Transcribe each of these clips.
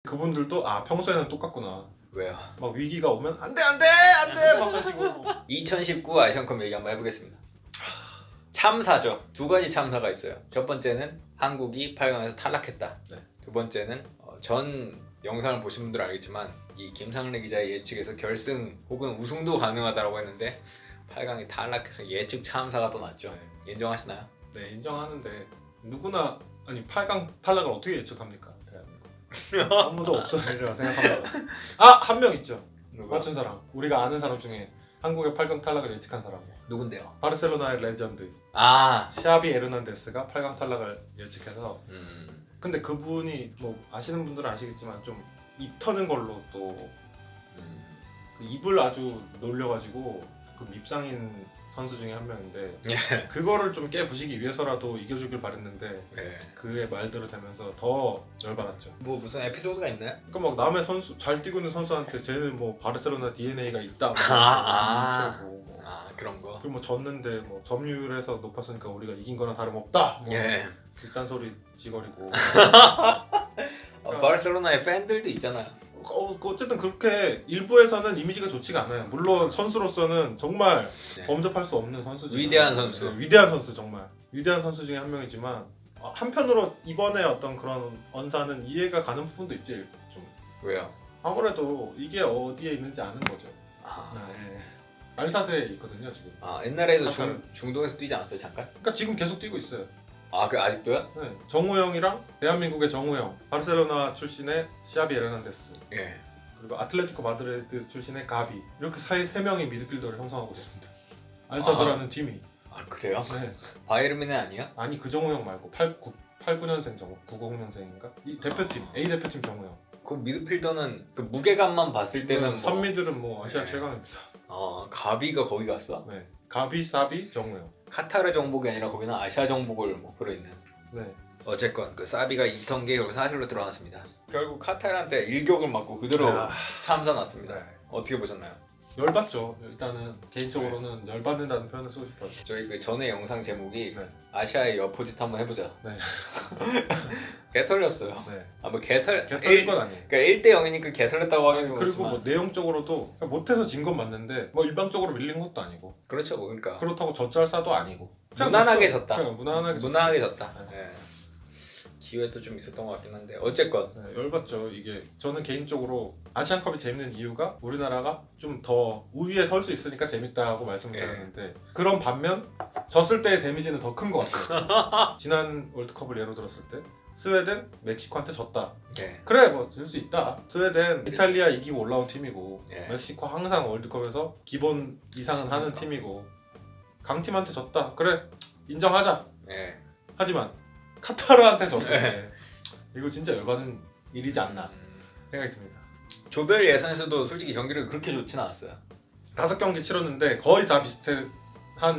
그분들도 평소에는 똑같구나. 왜요? 막 위기가 오면 안돼 막 하시고 2019 아시안컵 얘기 한번 해보겠습니다. 참사죠. 두 가지 참사가 있어요. 첫 번째는 한국이 8강에서 탈락했다. 네. 두 번째는 전 영상을 보신 분들은 알겠지만 이 김상래 기자의 예측에서 결승 혹은 우승도 가능하다고 했는데 8강이 탈락해서 예측 참사가 또 났죠. 인정하시나요? 네 인정하는데 누구나 아니 8강 탈락을 어떻게 예측합니까? 대한민국 아무도 없어리라 생각합니다. 한 명 있죠. 누가? 맞춘 사람. 우리가 아는 사람 중에 한국의 8강 탈락을 예측한 사람. 누군데요? 바르셀로나의 레전드 아, 샤비 에르난데스가 8강 탈락을 예측해서 근데 그분이 뭐 아시는 분들은 아시겠지만 좀 입 터는 걸로 또 그 입을 아주 놀려가지고 그 밉상인 선수 중에 한 명인데 예. 그거를 좀 깨부시기 위해서라도 이겨주길 바랬는데 네. 그의 말대로 되면서 더 열받았죠. 뭐 무슨 에피소드가 있나요? 그러니까 막 남의 선수 잘 뛰고 있는 선수한테 쟤는 뭐 바르셀로나 DNA가 있다. 그런 거. 그리고 뭐 졌는데 뭐 점유율에서 높았으니까 우리가 이긴 거나 다름없다. 뭐 예. 일단 소리 지거리고. 바르셀로나의 팬들도 있잖아요. 어쨌든 그렇게 일부에서는 이미지가 좋지가 않아요. 물론 선수로서는 정말 네. 범접할 수 없는 선수죠. 위대한 선수. 네, 위대한 선수 정말 위대한 선수 중에 한 명이지만 한편으로 이번에 어떤 그런 언사는 이해가 가는 부분도 있지. 좀 왜요? 아무래도 이게 어디에 있는지 아는 거죠. 네. 알사드에 있거든요 지금. 옛날에도 카타르. 중동에서 뛰지 않았어요 잠깐? 그러니까 지금 계속 뛰고 있어요. 그 아직도요? 네. 정우영이랑 대한민국의 정우영, 바르셀로나 출신의 시아비 에르난데스, 예. 그리고 아틀레티코 마드리드 출신의 가비 이렇게 세 명이 미드필더를 형성하고 있습니다. 알사드라는 팀이. 그래요? 네. 바이에른 아니야? 아니 그 정우영 말고 89년생 정우, 90년생인가? 이 대표팀 A 대표팀 정우영. 그 미드필더는 그 무게감만 봤을 때는 뭐 선미들은 뭐 아시아 네. 최강입니다. 가비가 거기 갔어? 네. 가비, 사비, 정우영. 카타르 정복이 아니라 거기는 아시아 정복을 목표로 있는. 네. 어쨌건 그 사비가 입던 게 결국 사실로 드러났습니다. 결국 카타르한테 일격을 맞고 그대로 참사 났습니다. 네. 어떻게 보셨나요? 열받죠. 일단은 개인적으로는 열받는다는 표현을 쓰고 싶어요. 저희 그 전에 영상 제목이 네. 아시아의 여포짓 한번 해보자. 네. 개 털렸어요. 네. 개털린 건 아니에요. 그러니까 1대0이니까 개 털렸다고 하기는 그리고 그렇지만 뭐 내용적으로도 못해서 진 건 맞는데 뭐 일방적으로 밀린 것도 아니고 그렇죠. 뭐 그러니까 그렇다고 젖잘싸도 아니고 그냥 무난하게 졌어. 졌다. 그냥 무난하게 무난하게 졌다. 네. 예. 기회도 좀 있었던 것 같긴 한데 어쨌건 네, 열받죠. 이게 저는 개인적으로 아시안컵이 재밌는 이유가 우리나라가 좀 더 우위에 설 수 있으니까 재밌다고 말씀을 예. 드렸는데 그런 반면 졌을 때의 데미지는 더 큰 것 같아요. 지난 월드컵을 예로 들었을 때 스웨덴 멕시코한테 졌다. 예. 그래 뭐 질 수 있다. 스웨덴 이탈리아 이기고 올라온 팀이고 예. 멕시코 항상 월드컵에서 기본 이상은 하는 팀이고 강팀한테 졌다. 그래 인정하자. 예. 하지만 카타르한테 졌을 때 이거 진짜 열받는 일이지 않나 생각이 듭니다. 조별 예선에서도 솔직히 경기를 그렇게 좋지는 않았어요. 5경기 치렀는데 거의 다 비슷한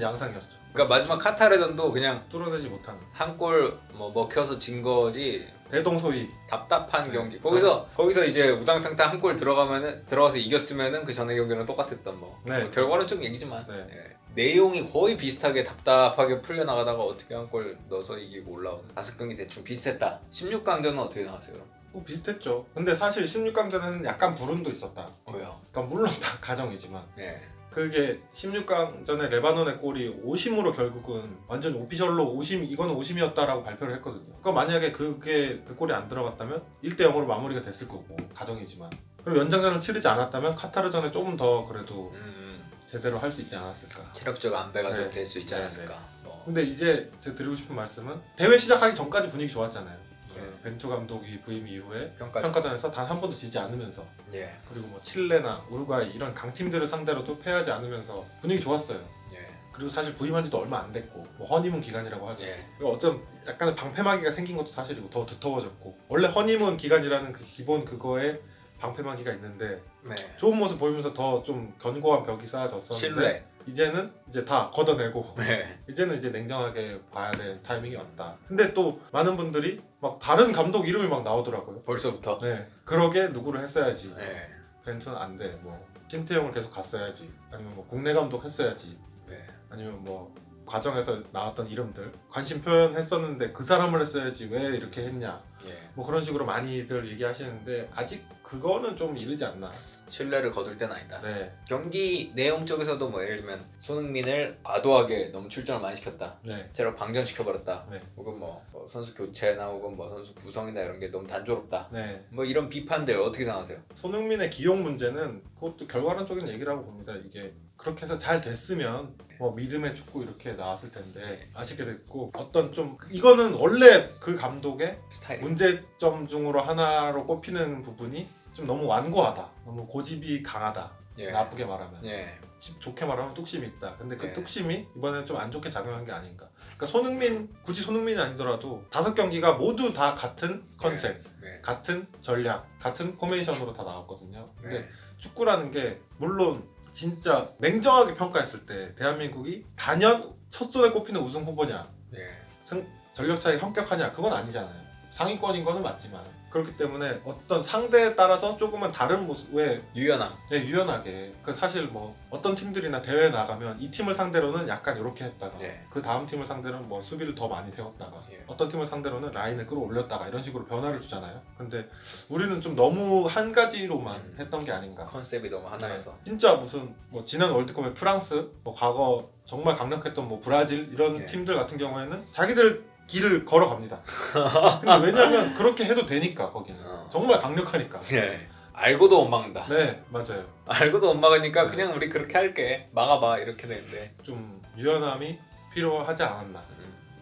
양상이었죠. 그러니까 마지막 카타르전도 그냥 뚫어내지 못하는 한 골 뭐 먹혀서 진 거지 대동소이. 답답한 네. 경기. 거기서 이제 우당탕탕 한 골 들어가서 이겼으면은 그 전에 경기는 똑같았던 뭐. 네, 뭐 결과는 좀 얘기지만 네. 예. 내용이 거의 비슷하게 답답하게 풀려 나가다가 어떻게 한 골 넣어서 이기고 올라오는 5경기 대충 비슷했다. 16강전은 어떻게 나왔어요? 뭐 비슷했죠. 근데 사실 16강전에는 약간 불운도 있었다. 왜요? 그러니까 물론 다 가정이지만 예. 그게 16강전에 레바논의 골이 오심으로 결국은 완전 오피셜로 오심 이거는 오심이었다라고 발표를 했거든요. 그러니까 만약에 그 골이 안 들어갔다면 1대0으로 마무리가 됐을 거고 가정이지만 그리고 연장전을 치르지 않았다면 카타르전에 조금 더 그래도 제대로 할 수 있지 않았을까. 체력적 안배가 네. 좀 될 수 있지 네, 않았을까. 뭐. 근데 이제 제가 드리고 싶은 말씀은 대회 시작하기 전까지 분위기 좋았잖아요. 네. 벤투 감독이 부임 이후에 평가전. 평가전에서 단 한 번도 지지 않으면서 예. 그리고 뭐 칠레나 우루과이 이런 강팀들을 상대로도 패하지 않으면서 분위기 좋았어요. 예. 그리고 사실 부임한 지도 얼마 안 됐고 뭐 허니문 기간이라고 하죠. 예. 그리고 어떤 약간의 방패막이가 생긴 것도 사실이고 더 두터워졌고 원래 허니문 기간이라는 그 기본 그거에 방패막이가 있는데 네. 좋은 모습 보이면서 더 좀 견고한 벽이 쌓아졌었는데 신뢰. 이제는 이제 다 걷어내고 네. 이제는 이제 냉정하게 봐야 될 타이밍이 왔다. 근데 또 많은 분들이 막 다른 감독 이름이 막 나오더라고요. 벌써부터. 네, 그러게 누구를 했어야지. 네. 벤투는 안 돼. 뭐 신태용을 계속 갔어야지. 아니면 뭐 국내 감독 했어야지. 네. 아니면 뭐 과정에서 나왔던 이름들 관심 표현했었는데 그 사람을 했어야지 왜 이렇게 했냐. 예. 뭐 그런 식으로 많이들 얘기하시는데 아직 그거는 좀 이르지 않나. 신뢰를 거둘 때는 아니다. 네, 경기 내용 쪽에서도 뭐 예를 들면 손흥민을 과도하게 너무 출전을 많이 시켰다. 네, 제로 방전시켜버렸다. 네. 혹은 뭐 선수 교체나 혹은 뭐 선수 구성이나 이런 게 너무 단조롭다. 네. 뭐 이런 비판들 어떻게 생각하세요? 손흥민의 기용 문제는 그것도 결과론적인 얘기라고 봅니다. 이게 그렇게 해서 잘 됐으면 뭐 믿음의 축구 이렇게 나왔을 텐데 아쉽게 됐고 어떤 좀 이거는 원래 그 감독의 스타일. 문제점 중으로 하나로 꼽히는 부분이 좀 너무 완고하다. 너무 고집이 강하다. 예. 나쁘게 말하면. 예. 좋게 말하면 뚝심이 있다. 근데 그 예. 뚝심이 이번에는 좀 안 좋게 작용한 게 아닌가. 그러니까 손흥민 굳이 손흥민이 아니더라도 5경기가 모두 다 같은 컨셉, 네. 같은 전략, 같은 포메이션으로 다 나왔거든요. 근데 네. 축구라는 게 물론 진짜 냉정하게 평가했을 때 대한민국이 단연 첫손에 꼽히는 우승 후보냐, 예. 전력 차이 현격하냐 그건 아니잖아요. 상위권인 거는 맞지만 그렇기 때문에 어떤 상대에 따라서 조금은 다른 모습의 유연함. 유연하게 그 사실 뭐 어떤 팀들이나 대회 나가면 이 팀을 상대로는 약간 이렇게 했다가 예. 그 다음 팀을 상대로는 뭐 수비를 더 많이 세웠다가 예. 어떤 팀을 상대로는 라인을 끌어올렸다가 이런 식으로 변화를 주잖아요. 근데 우리는 좀 너무 한 가지로만 했던 게 아닌가. 컨셉이 너무 하나라서. 네. 진짜 무슨 뭐 지난 월드컵에 프랑스, 뭐 과거 정말 강력했던 뭐 브라질 이런 예. 팀들 같은 경우에는 자기들 길을 걸어갑니다. 근데 왜냐면 그렇게 해도 되니까 거기는 정말 강력하니까. 예. 알고도 못 막는다. 네, 맞아요. 알고도 못 막으니까 네. 그냥 우리 그렇게 할게. 막아봐 이렇게 되는데. 좀 유연함이 필요하지 않았나.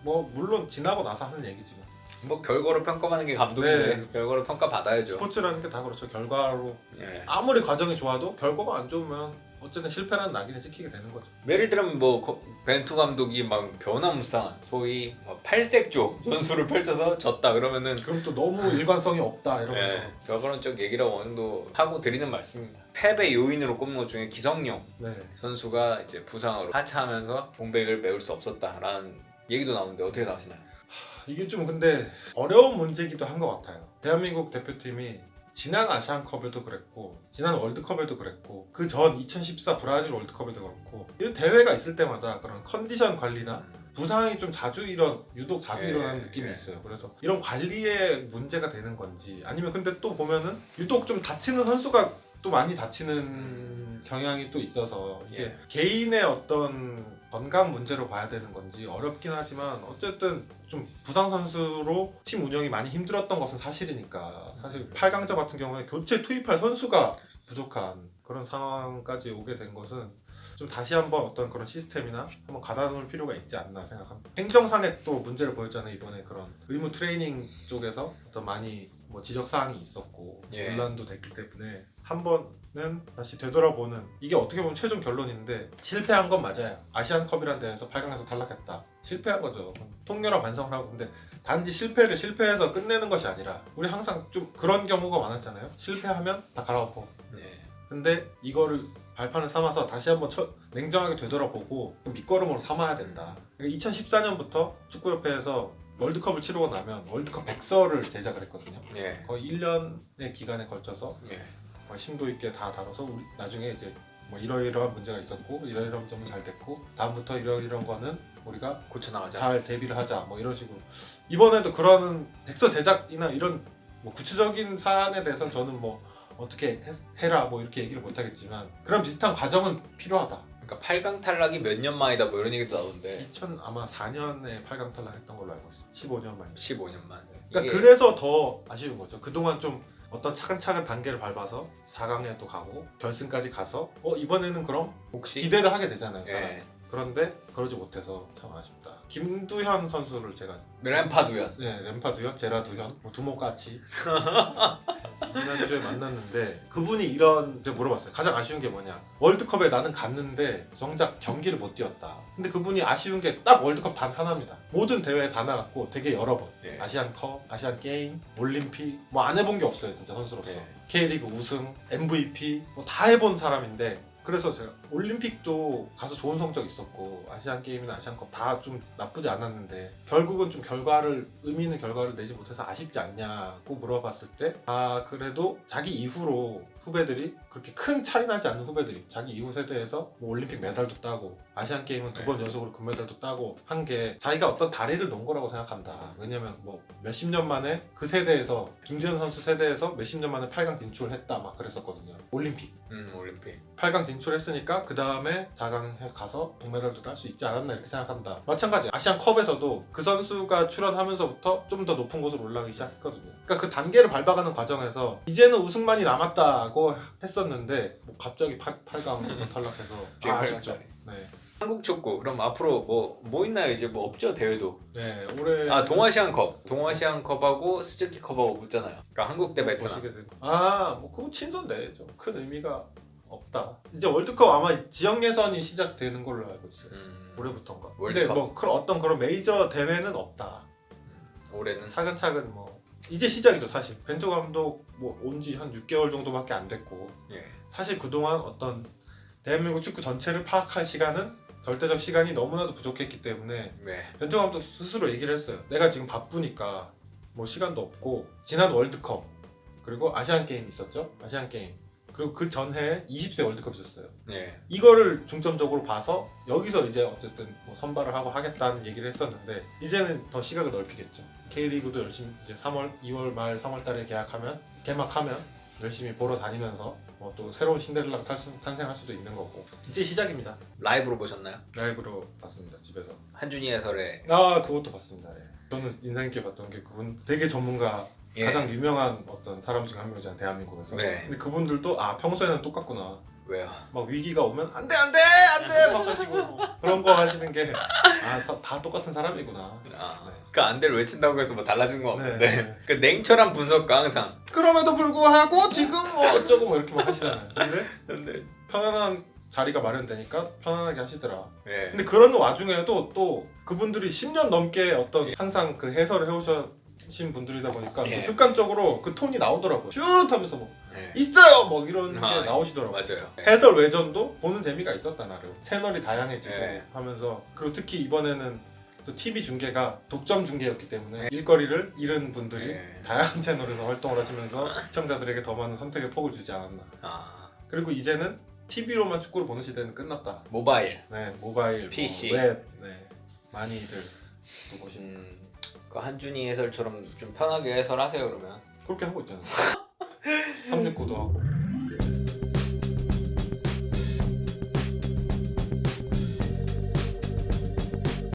뭐 물론 지나고 나서 하는 얘기지만 뭐 결과로 평가하는 게 감독인데 네. 결과로 평가 받아야죠. 스포츠라는 게 다 그렇죠. 결과로 예. 아무리 과정이 좋아도 결과가 안 좋으면 어쨌든 실패라는 낙인을 찍히게 되는 거죠. 예를 들면 뭐 벤투 감독이 막 변화무쌍한 소위 뭐 팔색조 전술을 펼쳐서 졌다 그러면은 그럼 또 너무 일관성이 없다 이러면서 예, 결과론적 얘기라고 어느 정도 하고 드리는 말씀입니다. 패배 요인으로 꼽는 것 중에 기성용 네. 선수가 이제 부상으로 하차하면서 공백을 메울 수 없었다라는 얘기도 나오는데 어떻게 나오시나요? 이게 좀 근데 어려운 문제이기도 한 것 같아요. 대한민국 대표팀이 지난 아시안컵에도 그랬고 지난 월드컵에도 그랬고 그 전 2014 브라질 월드컵에도 그렇고 이 대회가 있을 때마다 그런 컨디션 관리나 부상이 좀 유독 자주 일어나는 느낌이 있어요. 그래서 이런 관리에 문제가 되는 건지 아니면 근데 또 보면은 유독 좀 다치는 선수가 또 많이 다치는 경향이 또 있어서 이게 개인의 어떤 건강 문제로 봐야 되는 건지 어렵긴 하지만 어쨌든 좀 부상 선수로 팀 운영이 많이 힘들었던 것은 사실이니까 사실 8강전 같은 경우에 교체 투입할 선수가 부족한 그런 상황까지 오게 된 것은 좀 다시 한번 어떤 그런 시스템이나 한번 가다놓을 필요가 있지 않나 생각합니다. 행정상의 또 문제를 보였잖아요. 이번에 그런 의무 트레이닝 쪽에서 어떤 많이 뭐 지적 사항이 있었고 논란도 됐기 때문에 한 번은 다시 되돌아보는 이게 어떻게 보면 최종 결론인데 실패한 건 맞아요. 아시안컵이란 데에서 8강에서 탈락했다. 실패한 거죠. 통렬한 반성을 하고 근데 단지 실패를 실패해서 끝내는 것이 아니라 우리 항상 좀 그런 경우가 많았잖아요. 실패하면 다 갈아엎어. 근데 이거를 발판을 삼아서 다시 한번 냉정하게 되돌아보고 밑거름으로 삼아야 된다. 2014년부터 축구협회에서 월드컵을 치르고 나면 월드컵 백서를 제작을 했거든요. 거의 1년의 기간에 걸쳐서 심도 있게 다 다뤄서 우리 나중에 이제 뭐 이러이러한 문제가 있었고 이러이러한 점은 잘 됐고 다음부터 이러이러한 거는 우리가 고쳐나가자. 잘 대비를 하자 뭐 이런 식으로 이번에도 그런 백서 제작이나 이런 뭐 구체적인 사안에 대해서는 저는 뭐 어떻게 해라 뭐 이렇게 얘기를 못하겠지만 그런 비슷한 과정은 필요하다. 그러니까 8강 탈락이 몇 년 만이다 뭐 이런 얘기도 나오는데 2004년에 8강 탈락했던 걸로 알고 있어요. 15년 만에. 15년 만. 그러니까 그래서 더 아쉬운 거죠. 그동안 좀 어떤 차근차근 단계를 밟아서 4강에 또 가고 결승까지 가서 이번에는 그럼 혹시 기대를 하게 되잖아요. 예. 그런데 그러지 못해서 참 아쉽다. 김두현 선수를 제가 램파두현. 네, 램파두현, 제라두현, 뭐 두목같이 지난주에 만났는데 그분이 이런 제가 물어봤어요. 가장 아쉬운 게 뭐냐? 월드컵에 나는 갔는데 정작 경기를 못 뛰었다. 근데 그분이 아쉬운 게 딱 월드컵 단 하나입니다. 모든 대회에 다 나갔고 되게 여러 번 아시안컵, 아시안 게임, 올림픽 뭐 안 해본 게 없어요 진짜 선수로서. K리그 우승, MVP 뭐 다 해본 사람인데 그래서 제가 올림픽도 가서 좋은 성적 있었고 아시안 게임이나 아시안컵 다 좀 나쁘지 않았는데 결국은 좀 의미 있는 결과를 내지 못해서 아쉽지 않냐고 물어봤을 때 그래도 자기 이후로 후배들이 그렇게 큰 차이 나지 않는 후배들이 자기 이후 세대에서 뭐 올림픽 메달도 따고 아시안 게임은 2번 연속으로 금메달도 따고 한 게 자기가 어떤 다리를 놓은 거라고 생각한다. 왜냐면 뭐 몇십 년 만에 그 세대에서 김재현 선수 세대에서 몇십 년 만에 8강 진출했다 막 그랬었거든요. 올림픽. 올림픽. 8강 진출했으니까 그 다음에 4강에 가서 동메달도 딸 수 있지 않았나 이렇게 생각한다. 마찬가지 아시안컵에서도 그 선수가 출연하면서부터 좀 더 높은 곳으로 올라가기 시작했거든요. 그러니까 그 단계를 밟아가는 과정에서 이제는 우승만이 남았다고 했었는데 뭐 갑자기 8강에서 탈락해서 아쉽죠. 네. 한국 축구 그럼 앞으로 뭐 있나요? 이제 뭐 없죠 대회도. 네, 올해 동아시안컵하고 스즈키컵하고 붙잖아요. 그러니까 한국 대 베트남. 보시게 되고 뭐 그거 친선대 좀 큰 의미가 없다. 이제 월드컵 아마 지역 예선이 시작되는 걸로 알고 있어요. 올해부터인가. 근데 월드컵? 뭐 어떤 그런 메이저 대회는 없다. 올해는 차근차근 뭐 이제 시작이죠 사실. 벤투 감독 뭐 온 지 한 6개월 정도밖에 안 됐고 예. 사실 그동안 어떤 대한민국 축구 전체를 파악할 시간은 절대적 시간이 너무나도 부족했기 때문에 네. 벤투 감독 스스로 얘기를 했어요. 내가 지금 바쁘니까 뭐 시간도 없고 지난 월드컵 그리고 아시안 게임 있었죠. 아시안 게임 그리고 그 전해에 20세 월드컵 있었어요. 예. 이거를 중점적으로 봐서 여기서 이제 어쨌든 뭐 선발을 하고 하겠다는 얘기를 했었는데 이제는 더 시각을 넓히겠죠. K리그도 열심히 이제 2월 말 3월 달에 개막하면 열심히 보러 다니면서 뭐 또 새로운 신데렐라가 탄생할 수도 있는 거고 이제 시작입니다. 라이브로 보셨나요? 라이브로 봤습니다. 집에서. 한준희 해설의 그것도 봤습니다. 예. 저는 인상 깊게 봤던 게 그분 되게 전문가 예. 가장 유명한 어떤 사람 중에 한 명이잖아요. 대한민국에서. 네. 근데 그분들도 평소에는 똑같구나. 왜요? 막 위기가 오면 안돼 막 하시고 뭐 그런 거 하시는 게 다 똑같은 사람이구나. 네. 그 안대를 외친다고 해서 뭐 달라지는 거 없는데 네. 그 냉철한 분석과 항상 그럼에도 불구하고 지금 뭐 어쩌고 뭐 이렇게 막 하시잖아요. 근데 편안한 자리가 마련되니까 편안하게 하시더라. 예. 근데 그런 와중에도 또 그분들이 10년 넘게 어떤 항상 그 해설을 해오신 분들이다 보니까 예. 또 습관적으로 그 톤이 나오더라고요. 슛 하면서 뭐 예. 있어요 뭐 이런 게 아, 나오시더라고요. 맞아요. 해설 외전도 보는 재미가 있었다 나름. 채널이 다양해지고 네. 하면서 그리고 특히 이번에는 또 TV 중계가 독점 중계였기 때문에 일거리를 잃은 분들이 네. 다양한 채널에서 활동을 하시면서 시청자들에게 더 많은 선택의 폭을 주지 않았나. 그리고 이제는 TV로만 축구를 보는 시대는 끝났다. 모바일. 네, 모바일, PC. 웹, 네, 많이들 또 보시니까 그 한준희 해설처럼 좀 편하게 해설하세요 그러면. 그렇게 하고 있잖아요. 369도 하고.